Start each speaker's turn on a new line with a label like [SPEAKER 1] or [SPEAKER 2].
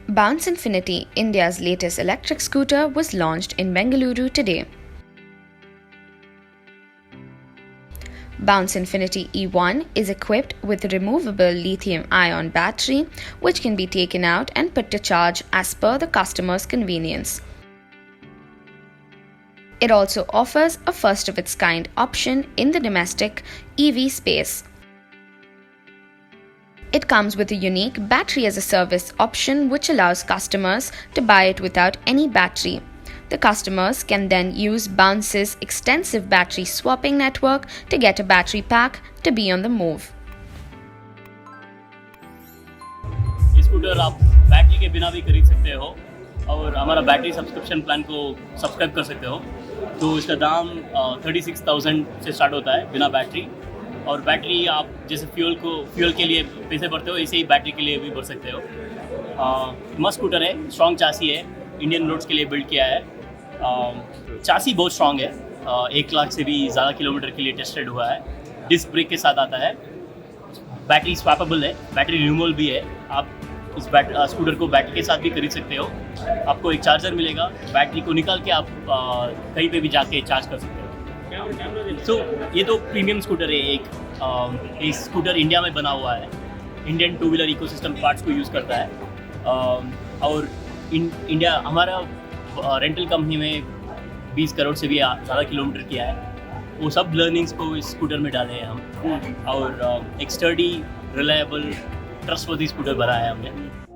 [SPEAKER 1] Bounce Infinity, India's latest electric scooter, was launched in Bengaluru today. Bounce Infinity E1 is equipped with a removable lithium-ion battery which can be taken out and put to charge as per the customer's convenience. It also offers a first-of-its-kind option in the domestic EV space. It comes with a unique battery-as-a-service option which allows customers to buy it without any battery. The customers can then use Bounce's extensive battery swapping network to get a battery pack to be on the move.
[SPEAKER 2] ये scooter आप battery के बिना भी खरीद सकते हो और हमारा बैटरी सब्सक्रिप्शन प्लान को सब्सक्राइब कर सकते हो। तो इसका दाम 36,000 से स्टार्ट होता है बिना बैटरी, और बैटरी आप जैसे फ्यूल के लिए पैसे भरते हो ऐसे ही बैटरी के लिए भी भर सकते हो। मस्त स्कूटर है, स्ट्रॉन्ग चासी है, इंडियन रोड्स के लिए बिल्ड किया है। चासी बहुत स्ट्रॉन्ग है, 1 लाख से भी ज़्यादा किलोमीटर के लिए टेस्टेड हुआ है। डिस्क ब्रेक के साथ आता है। बैटरी स्वैपेबल है, बैटरी रिमूवल भी है। आप इस स्कूटर को बैटरी के साथ भी खरीद सकते हो। आपको एक चार्जर मिलेगा, बैटरी को निकाल के आप कहीं पे भी जाके चार्ज कर सकते हो। ये तो प्रीमियम स्कूटर है। एक स्कूटर इंडिया में बना हुआ है, Indian two wheeler ecosystem parts को यूज़ करता है। और इंडिया हमारा रेंटल कंपनी में 20 करोड़ से भी ज़्यादा किलोमीटर किया है। वो सब लर्निंग्स को इस स्कूटर में डाले हैं हम, और एक स्टर्डी, रिलायबल, ट्रस्टवर्दी स्कूटर बनाया है हमने।